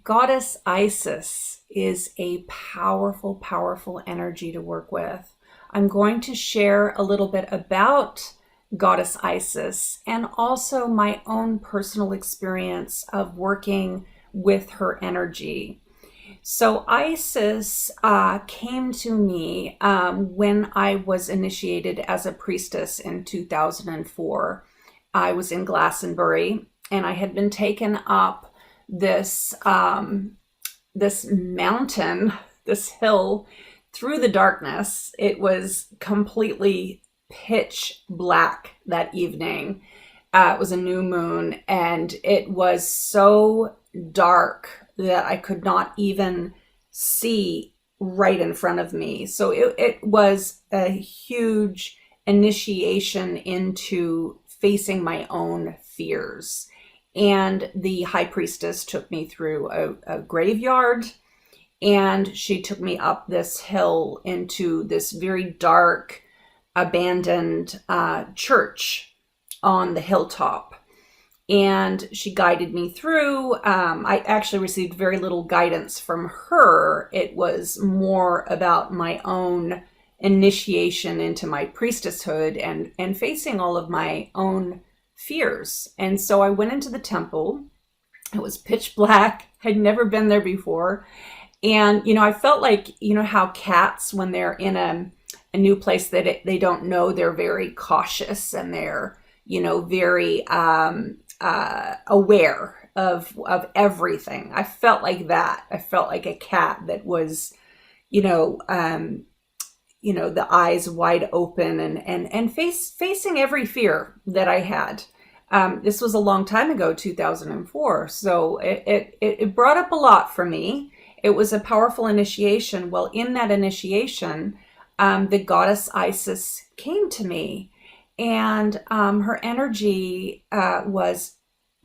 Goddess Isis is a powerful, powerful energy to work with. I'm going to share a little bit about Goddess Isis and also my own personal experience of working with her energy. So Isis came to me when I was initiated as a priestess in 2004. I was in Glastonbury and I had been taken up this mountain, this hill through the darkness. It was completely pitch black that evening. It was a new moon and it was so dark that I could not even see right in front of me. So it was a huge initiation into facing my own fears. And the high priestess took me through a graveyard, and she took me up this hill into this very dark, abandoned church on the hilltop. And she guided me through. I actually received very little guidance from her. It was more about my own initiation into my priestesshood and facing all of my own fears. And so I went into the temple. It was pitch black. I'd never been there before. And, I felt like, how cats, when they're in a new place that they don't know, they're very cautious and they're, very aware of everything. I felt like that. I felt like a cat that was, the eyes wide open and facing every fear that I had. This was a long time ago, 2004. So it brought up a lot for me. It was a powerful initiation. Well, in that initiation, the goddess Isis came to me, and her energy was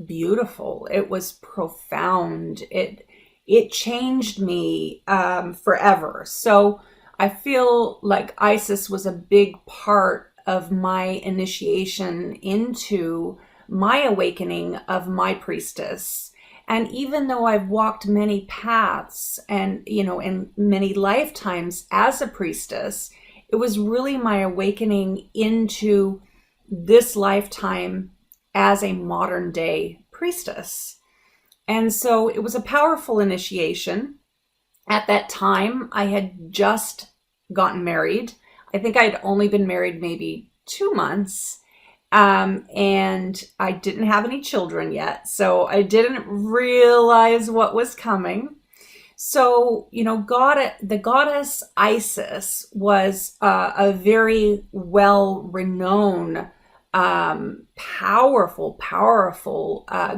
beautiful. It was profound. It changed me forever. So I feel like Isis was a big part of my initiation into my awakening of my priestess. And even though I've walked many paths and, in many lifetimes as a priestess, it was really my awakening into this lifetime as a modern day priestess. And so it was a powerful initiation. At that time, I had just gotten married. I think I had only been married maybe 2 months. And I didn't have any children yet. So I didn't realize what was coming. So, the goddess Isis was a very well-renowned, powerful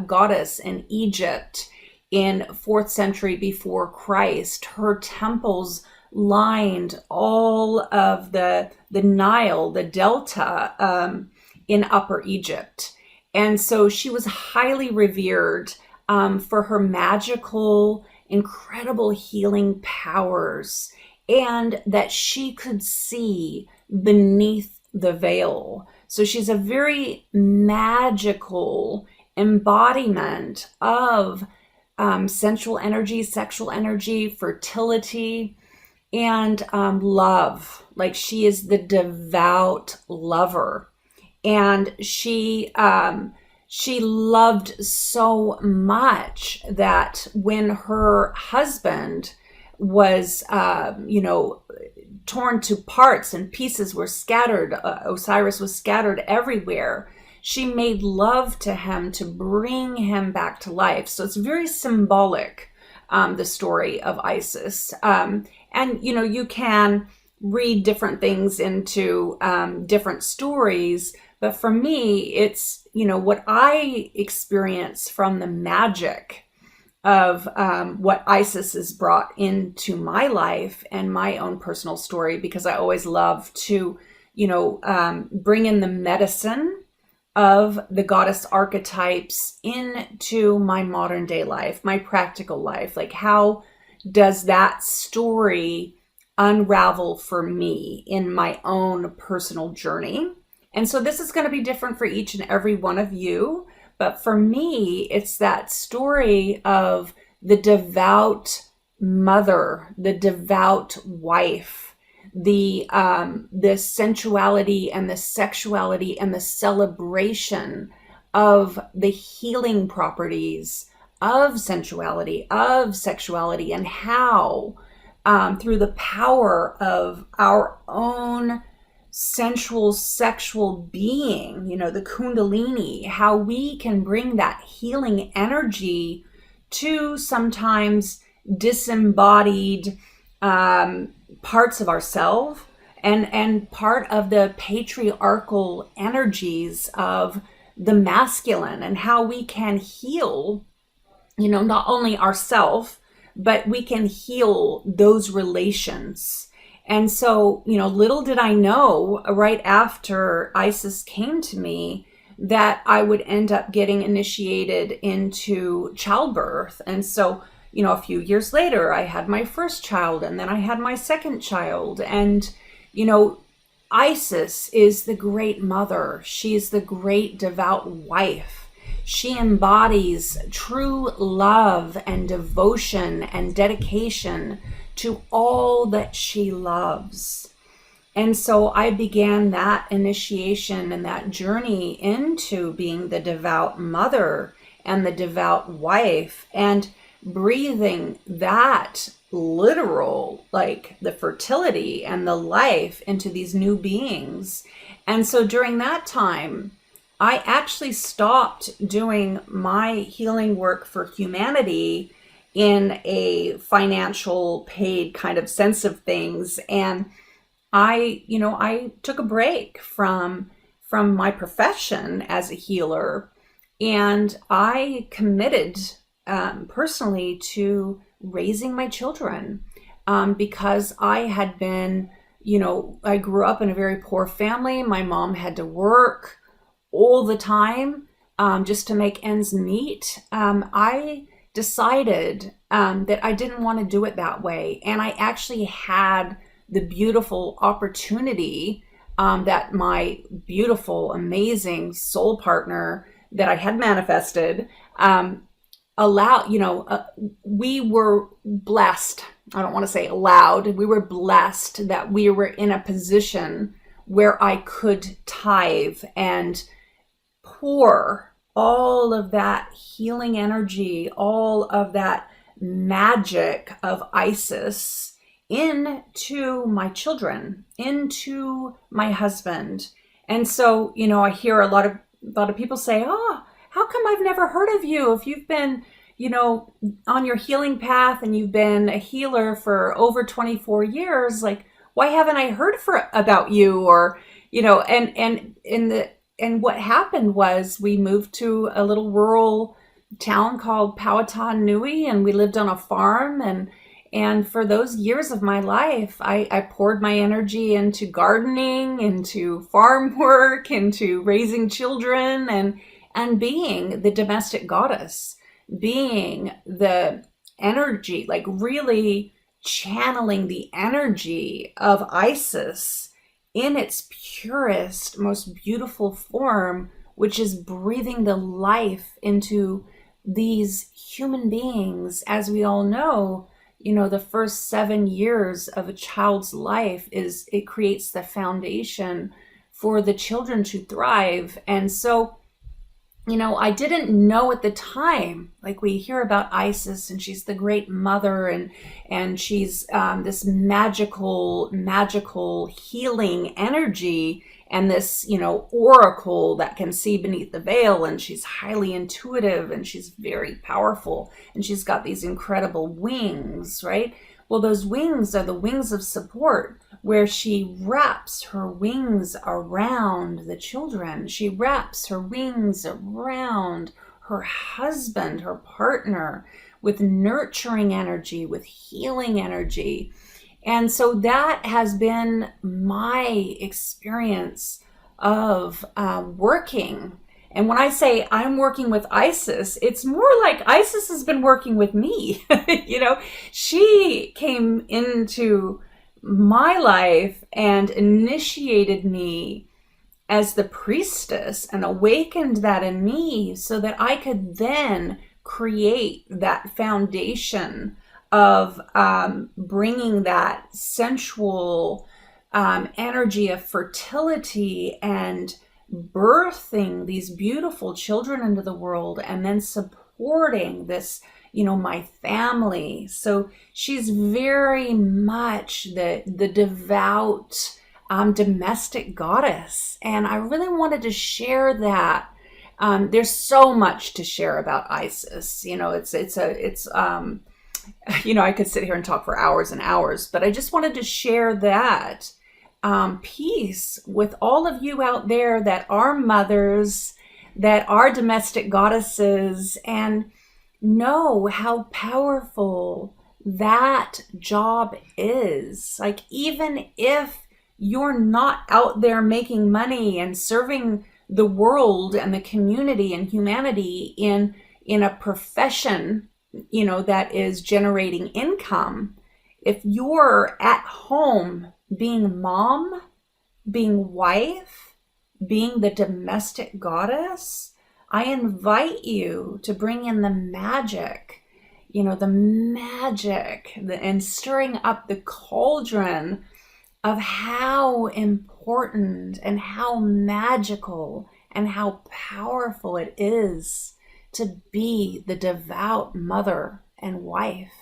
goddess in Egypt in 4th century before Christ. Her temples lined all of the Nile, the delta, in Upper Egypt. And so she was highly revered for her magical, incredible healing powers, and that she could see beneath the veil. So she's a very magical embodiment of sensual energy, sexual energy, fertility, and love. Like, she is the devout lover. And she loved so much that when her husband was, torn to parts and pieces were scattered, Osiris was scattered everywhere, she made love to him to bring him back to life. So it's very symbolic, the story of Isis. And, you can read different things into different stories. But for me, it's, what I experience from the magic of what Isis has brought into my life and my own personal story, because I always love to, bring in the medicine of the goddess archetypes into my modern day life, my practical life. Like, how does that story unravel for me in my own personal journey? And so this is going to be different for each and every one of you. But for me, it's that story of the devout mother, the devout wife, the sensuality and the sexuality and the celebration of the healing properties of sensuality, of sexuality, and how through the power of our own sensual, sexual being, the Kundalini, how we can bring that healing energy to sometimes disembodied parts of ourselves and part of the patriarchal energies of the masculine, and how we can heal, not only ourselves, but we can heal those relations. And so, little did I know right after Isis came to me that I would end up getting initiated into childbirth. And so, a few years later, I had my first child, and then I had my second child. And, Isis is the great mother. She's the great devout wife. She embodies true love and devotion and dedication to all that she loves. And so I began that initiation and that journey into being the devout mother and the devout wife, and breathing that literal, like the fertility and the life into these new beings. And so during that time, I actually stopped doing my healing work for humanity in a financial paid kind of sense of things. And I took a break from my profession as a healer, and I committed personally to raising my children, because I had been, I grew up in a very poor family. My mom had to work all the time just to make ends meet. I decided that I didn't want to do it that way. And I actually had the beautiful opportunity that my beautiful, amazing soul partner that I had manifested we were blessed. I don't want to say allowed. We were blessed that we were in a position where I could tithe and pour all of that healing energy, all of that magic of Isis into my children, into my husband. And so, I hear a lot of people say, "Oh, how come I've never heard of you? If you've been, on your healing path and you've been a healer for over 24 years, like, why haven't I heard about you?" Or, and what happened was we moved to a little rural town called Powhatan Nui, and we lived on a farm. And for those years of my life, I poured my energy into gardening, into farm work, into raising children, and being the domestic goddess, being the energy, like really channeling the energy of Isis in its purest, most beautiful form, which is breathing the life into these human beings. As we all know, the first 7 years of a child's life it creates the foundation for the children to thrive. And so, I didn't know at the time, like we hear about Isis and she's the great mother and she's this magical healing energy and this, oracle that can see beneath the veil, and she's highly intuitive and she's very powerful and she's got these incredible wings, right? Well, those wings are the wings of support, where she wraps her wings around the children. She wraps her wings around her husband, her partner, with nurturing energy, with healing energy. And so that has been my experience of working. And when I say I'm working with Isis, it's more like Isis has been working with me. She came into my life and initiated me as the priestess and awakened that in me so that I could then create that foundation of bringing that sensual energy of fertility and birthing these beautiful children into the world, and then supporting this, my family. So she's very much the devout domestic goddess, and I really wanted to share that. There's so much to share about Isis. I could sit here and talk for hours and hours, but I just wanted to share that piece with all of you out there that are mothers, that are domestic goddesses, and know how powerful that job is. Like, even if you're not out there making money and serving the world and the community and humanity in a profession, that is generating income, if you're at home being mom, being wife, being the domestic goddess, I invite you to bring in the magic, and stirring up the cauldron of how important and how magical and how powerful it is to be the devout mother and wife.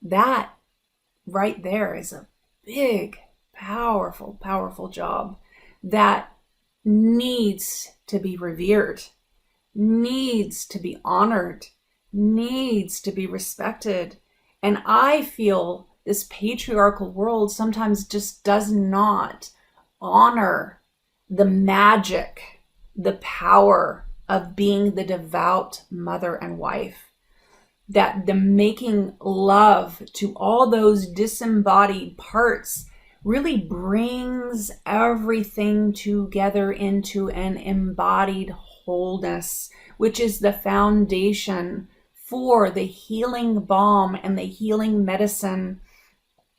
That right there is a big, powerful, powerful job that needs to be revered, needs to be honored, needs to be respected. And I feel this patriarchal world sometimes just does not honor the magic, the power of being the devout mother and wife. That the making love to all those disembodied parts really brings everything together into an embodied wholeness, which is the foundation for the healing balm and the healing medicine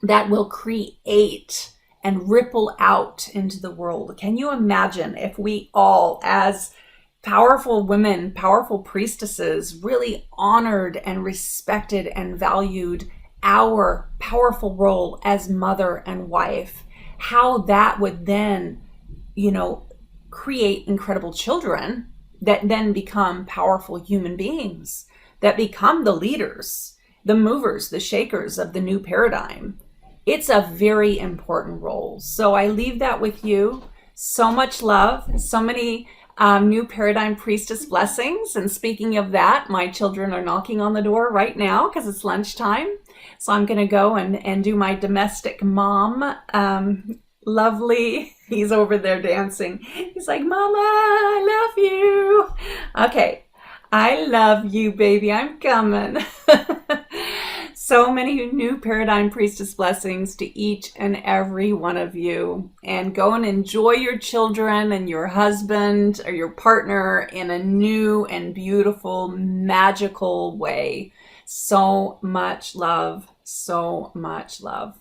that will create and ripple out into the world. Can you imagine if we all, as powerful women, powerful priestesses, really honored and respected and valued our powerful role as mother and wife, how that would then, create incredible children that then become powerful human beings, that become the leaders, the movers, the shakers of the new paradigm. It's a very important role. So I leave that with you. So much love, so many new paradigm priestess blessings. And speaking of that, my children are knocking on the door right now because it's lunchtime. So I'm going to go and do my domestic mom. Lovely. He's over there dancing. He's like, Mama, I love you. Okay. I love you, baby. I'm coming. So many new paradigm priestess blessings to each and every one of you. And go and enjoy your children and your husband or your partner in a new and beautiful, magical way. So much love. So much love.